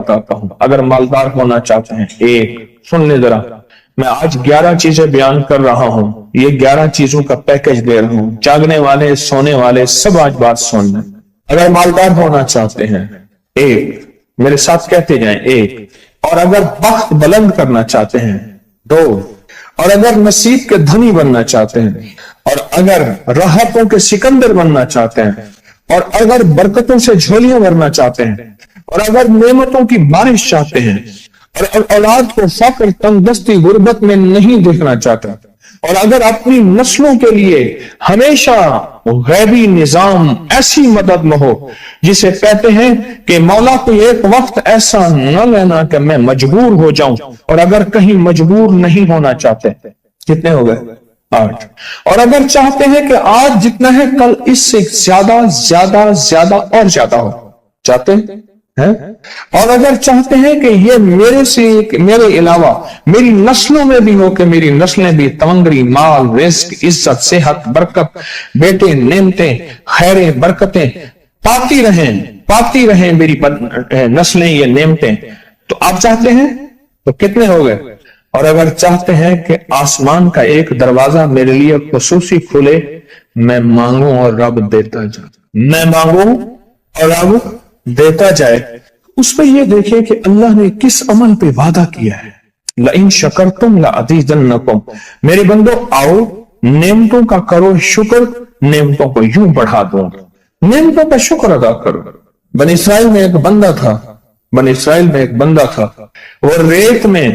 بتاتا ہوں، اگر مالدار ہونا چاہتے ہیں، ایک سن لے ذرا، میں آج 11 چیزیں بیان کر رہا ہوں، یہ 11 چیزوں کا پیکج دے رہا ہوں، جاگنے والے سونے والے سب آج بات سن لیں۔ اگر مالدار ہونا چاہتے ہیں، ایک، میرے ساتھ کہتے جائیں، ایک، اور اگر بخت بلند کرنا چاہتے ہیں، دو، اور اگر نصیب کے دھنی بننا چاہتے ہیں، اور اگر راحتوں کے سکندر بننا چاہتے ہیں، اور اگر برکتوں سے جھولیاں بھرنا چاہتے ہیں، اور اگر نعمتوں کی بارش چاہتے ہیں، اور اولاد کو فقر، تنگدستی، غربت میں نہیں دیکھنا چاہتے، اور اگر اپنی نسلوں کے لیے ہمیشہ غیبی نظام ایسی مدد میں ہو جسے کہتے ہیں کہ مولا کو ایک وقت ایسا نہ لینا کہ میں مجبور ہو جاؤں، اور اگر کہیں مجبور نہیں ہونا چاہتے، کتنے ہو گئے؟ 8۔ اور اگر چاہتے ہیں کہ آج جتنا ہے کل اس سے زیادہ زیادہ زیادہ اور زیادہ ہو، چاہتے ہیں؟ اور اگر چاہتے ہیں کہ یہ میرے علاوہ میری نسلوں میں بھی ہو، کہ میری نسلیں بھی تمنگری، مال، رزق، عزت، صحت، برکت، بیٹے، نعمتیں، خیریں، برکتیں پاتی رہیں میری نسلیں، یہ نعمتیں، تو آپ چاہتے ہیں تو کتنے ہو گئے؟ اور اگر چاہتے ہیں کہ آسمان کا ایک دروازہ میرے لیے خصوصی کھلے، میں مانگوں اور رب دیتا جائے، میں مانگوں اور رب دیتا جائے۔ اس پہ یہ دیکھیں کہ اللہ نے کس عمل پہ وعدہ کیا ہے، لَإِن شَكَرْتُمْ لَأَزِيدَنَّكُمْ، میرے بندو آؤ نعمتوں کا کرو شکر، نعمتوں کو یوں بڑھا دوں، نعمتوں کا شکر ادا کرو۔ بنی اسرائیل میں ایک بندہ تھا، وہ ریت میں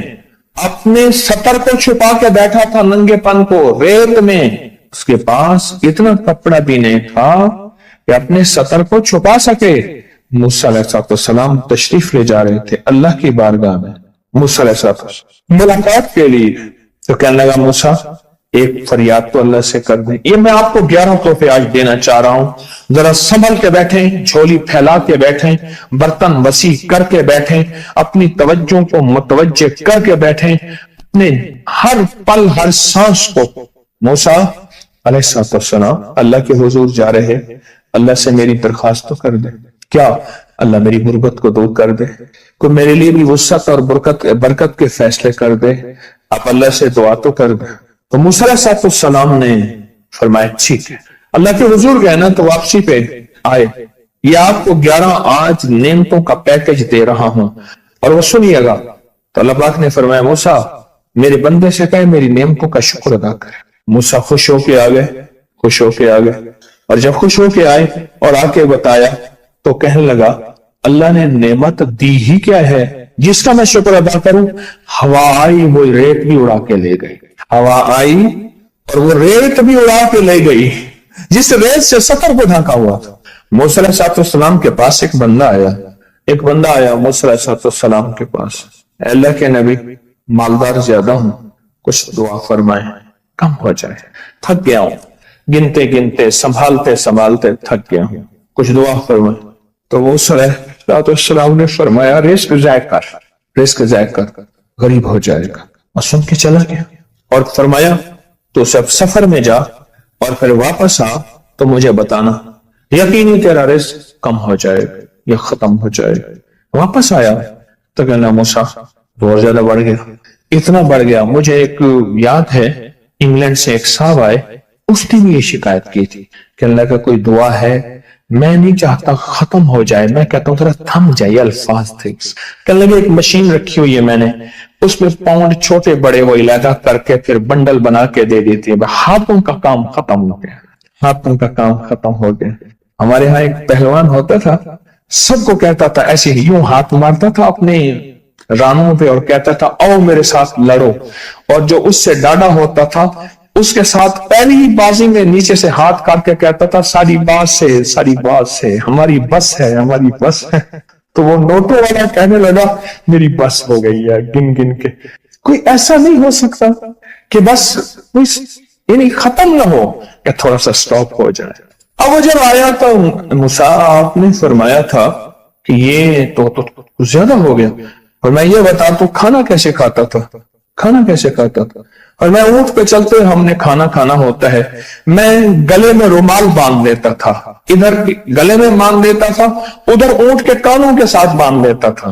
اپنے سطر کو چھپا کے بیٹھا تھا، ننگے پن کو ریت میں، اس کے پاس اتنا کپڑا بھی نہیں تھا کہ اپنے سطر کو چھپا سکے۔ موسیٰ علیہ السلام تشریف لے جا رہے تھے اللہ کی بارگاہ میں، موسیٰ علیہ السلام ملاقات کے لیے، تو کہنے لگا موسیٰ ایک فریاد تو اللہ سے کر دیں۔ یہ میں آپ کو 11 تحفے آج دینا چاہ رہا ہوں، ذرا سنبھل کے بیٹھیں، جھولی پھیلا کے بیٹھیں، برتن وسیع کر کے بیٹھیں، اپنی توجہ کو متوجہ کر کے بیٹھیں، اپنے ہر پل ہر سانس کو۔ موسیٰ علیہ السلام اللہ کے حضور جا رہے، اللہ سے میری درخواست تو کر دے، کیا اللہ میری غربت کو دور کر دے، کوئی میرے لیے بھی وسعت اور برکت کے فیصلے کر دے، آپ اللہ سے دعا تو کر دے۔ تو موسیٰ علیہ السلام نے فرمایا ٹھیک ہے، اللہ کے حضور گئے نا تو واپسی پہ آئے، یہ آپ کو 11 آج نعمتوں کا پیکج دے رہا ہوں اور وہ سنیے گا۔ تو اللہ پاک نے فرمایا موسیٰ میرے بندے سے کہے میری نعمتوں کا شکر ادا کرے۔ موسیٰ خوش ہو کے آ گئے، اور جب خوش ہو کے آئے اور آ کے بتایا تو کہنے لگا اللہ نے نعمت دی ہی کیا ہے جس کا میں شکر ادا کروں؟ ہوا آئی وہ ریت بھی اڑا کے لے گئی، ہوا آئی اور وہ ریت بھی اڑا کے لے گئی جس ریت سے سطر کو ڈھانکا ہوا تھا۔ موسیٰ علیہ السلام کے پاس ایک بندہ آیا موسیٰ علیہ السلام کے پاس، اے اللہ کے نبی مالدار زیادہ ہوں، کچھ دعا فرمائیں کم ہو جائے، تھک گیا ہوں، گنتے سنبھالتے تھک گیا ہوں، کچھ دعا فرمائیں۔ تو موسیٰ علیہ السلام نے فرمایا رزق ضائع کر، غریب ہو جائے گا، اور سن کے چلا گیا اور فرمایا تو سب سفر میں جا اور پھر واپس آ تو مجھے بتانا، یقینی تیرا رزق کم ہو جائے گا یا ختم ہو جائے گا۔ واپس آیا تو کہنا موسیٰ بہت زیادہ بڑھ گیا، اتنا بڑھ گیا، مجھے ایک یاد ہے انگلینڈ سے ایک صاحب آئے، اس نے بھی یہ شکایت کی تھی کہ اللہ کا کوئی دعا ہے، میں نہیں چاہتا ختم ہو جائے، میں کہتا ہوں ذرا تھم جائے، الفاظ تھے۔ کہنے لگے ایک مشین رکھی ہوئی ہے میں نے، اس میں پاؤنڈ چھوٹے بڑے وہ علیحدہ کر کے پھر بنڈل بنا کے دے دیتی ہے، ہاتھوں کا کام ختم ہو گیا۔ ہمارے ہاں ایک پہلوان ہوتا تھا، سب کو کہتا تھا ایسے ہی، یوں ہاتھ مارتا تھا اپنے رانوں پہ اور کہتا تھا آؤ میرے ساتھ لڑو، اور جو اس سے ڈاڈا ہوتا تھا اس کے ساتھ پہلی ہی بازی میں نیچے سے ہاتھ کاٹ کے کہتا تھا ساری بات سے ہماری بس ہے۔ تو وہ نوٹوں والا کہنے لگا میری بس ہو گئی ہے گن کے۔ کوئی ایسا نہیں ہو سکتا کہ بس یعنی ختم نہ ہو کہ تھوڑا سا سٹاپ ہو جائے۔ اب وہ جب آیا تو موسیٰ آپ نے فرمایا تھا کہ یہ تو زیادہ ہو گیا، اور میں یہ بتا تو کھانا کیسے کھاتا تھا؟ اور میں اونٹ پہ چلتے ہم نے کھانا ہوتا ہے، میں گلے میں رومال باندھ لیتا تھا، ادھر گلے میں باندھ لیتا تھا، ادھر اونٹ کے کانوں کے ساتھ باندھ لیتا تھا،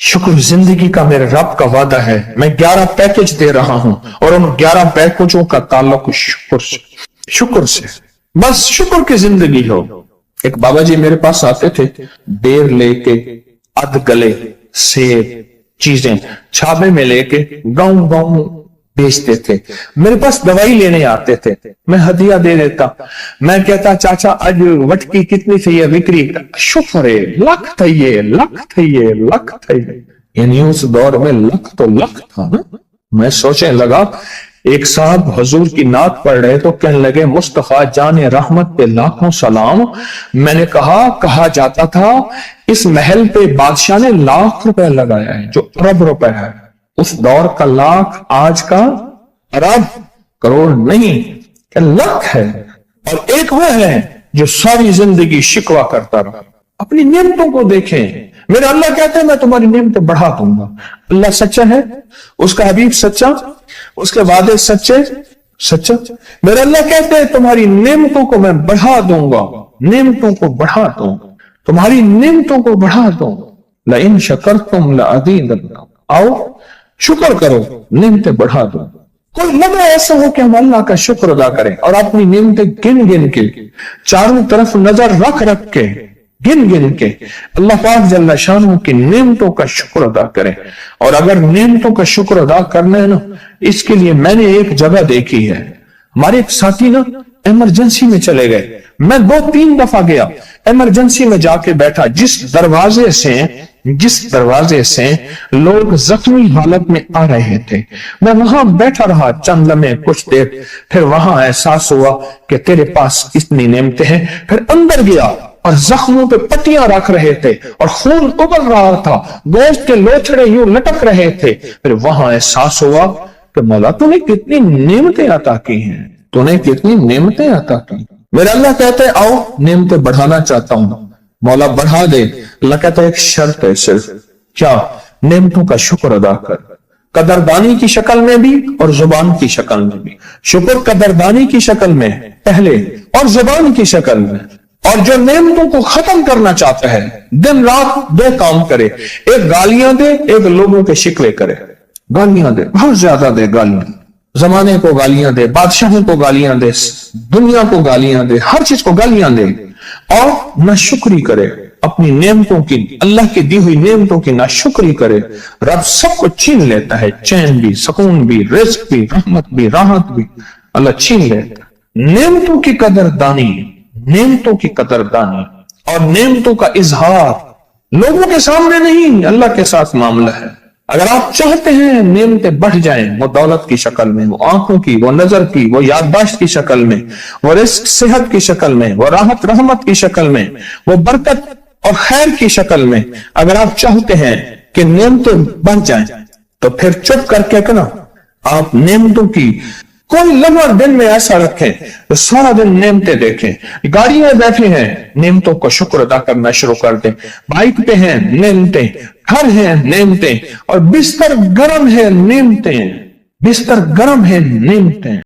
شکر زندگی کا میرے رب کا وعدہ ہے، میں 11 پیکج دے رہا ہوں اور ان 11 پیکجوں کا تعلق شکر سے، بس شکر کی زندگی ہو۔ ایک بابا جی میرے پاس آتے تھے، دیر لے کے اد گلے سیب چیزیں چھابے میں لے کے گاؤں گاؤں بیچتے تھے، میرے پاس دوائی لینے آتے تھے، میں ہدیہ دے دیتا، میں کہتا چاچا آج وٹکی کتنی تھی یہ وکری، شکر ہے لکھ تھئیے لکھ تھئیے لکھ تھئیے، یعنی اس دور میں لکھ تو لکھ تھا نا۔ میں سوچنے لگا، ایک صاحب حضور کی نعت پڑھ رہے تو کہنے لگے مصطفیٰ جان رحمت پہ لاکھوں سلام۔ میں نے کہا جاتا تھا اس محل پہ بادشاہ نے لاکھ روپے لگایا ہے جو ارب روپے ہے، اس دور کا لاکھ آج کا ارب کروڑ نہیں کہ لاکھ ہے، اور ایک وہ ہے جو ساری زندگی شکوہ کرتا رہا۔ اپنی نعمتوں کو دیکھیں، میرا اللہ کہتا ہے میں تمہاری نعمتیں بڑھا دوں گا۔ اللہ سچا ہے، اس کا حبیب سچا، اس کے وعدے سچا۔ میرا اللہ کہتے ہیں تمہاری نعمتوں کو میں بڑھا دوں گا، نعمتوں کو بڑھا دوں گا، تمہاری نعمتوں کو بڑھا دوں گا۔ لئن شکرتم لأزیدنکم، آؤ شکر کرو، نعمتیں بڑھا دو۔ کوئی لمحہ ایسا ہو کہ ہم اللہ کا شکر ادا کریں اور اپنی نعمتیں گن گن کے، چاروں طرف نظر رکھ کے، گن گن کے اللہ پاک جل شانہ کی نعمتوں کا شکر ادا کریں۔ اور اگر نعمتوں کا شکر ادا کرنا ہے نا، اس کے لیے میں نے ایک جگہ دیکھی ہے، ہمارے ایک ساتھی نا ایمرجنسی میں چلے گئے، میں 2-3 دفعہ گیا، ایمرجنسی میں جا کے بیٹھا، جس دروازے سے لوگ زخمی حالت میں آ رہے تھے، میں وہاں بیٹھا رہا چند لمحے کچھ دیر، پھر وہاں احساس ہوا کہ تیرے پاس اتنی نعمتیں ہیں، پھر اندر گیا اور زخموں پہ پٹیاں رکھ رہے تھے اور خون ابل رہا تھا، گوشت کے لوتھڑے یوں لٹک رہے تھے، پھر وہاں احساس ہوا کہ مولا تو نے کتنی نعمتیں عطا کی ہیں، تو نے کتنی نعمتیں عطا کی۔ میرا اللہ کہتے ہیں آؤ نعمتیں بڑھانا چاہتا ہوں، مولا بڑھا دے۔ اللہ کہتا ہے ایک شرط ہے، صرف کیا؟ نعمتوں کا شکر ادا کر، قدردانی کی شکل میں بھی اور زبان کی شکل میں بھی۔ شکر قدردانی کی شکل میں پہلے اور زبان کی شکل میں۔ اور جو نعمتوں کو ختم کرنا چاہتا ہے دن رات 2 کام کرے، ایک گالیاں دے، ایک لوگوں کے شکوے کرے۔ گالیاں دے، بہت زیادہ دے گالیاں، زمانے کو گالیاں دے، بادشاہوں کو گالیاں دے، دنیا کو گالیاں دے، ہر چیز کو گالیاں دے، اور ناشکری کرے اپنی نعمتوں کی، اللہ کی دی ہوئی نعمتوں کی ناشکری کرے، رب سب کو چھین لیتا ہے، چین بھی، سکون بھی، رزق بھی، رحمت بھی، راحت بھی اللہ چھین لیتا ہے۔ نعمتوں کی قدردانی، نعمتوں کی قدردانی اور نعمتوں کا اظہار لوگوں کے سامنے نہیں، اللہ کے ساتھ معاملہ ہے۔ اگر آپ چاہتے ہیں نعمتیں بڑھ جائیں، وہ دولت کی شکل میں، وہ آنکھوں کی، وہ نظر کی، وہ یادداشت کی شکل میں، وہ رزق صحت کی شکل میں، وہ راحت رحمت کی شکل میں، وہ برکت اور خیر کی شکل میں، اگر آپ چاہتے ہیں کہ نعمتیں بڑھ جائیں تو پھر چپ کر کے نا آپ نعمتوں کی کوئی لمحہ دن میں ایسا رکھیں تو سارا دن نعمتیں دیکھیں۔ گاڑی میں بیٹھے ہیں، نعمتوں کو شکر ادا کرنا شروع کر دیں، بائک پہ ہیں نعمتیں، گھر ہیں نعمتیں، اور بستر گرم ہے نعمتیں، بستر گرم ہے نعمتیں۔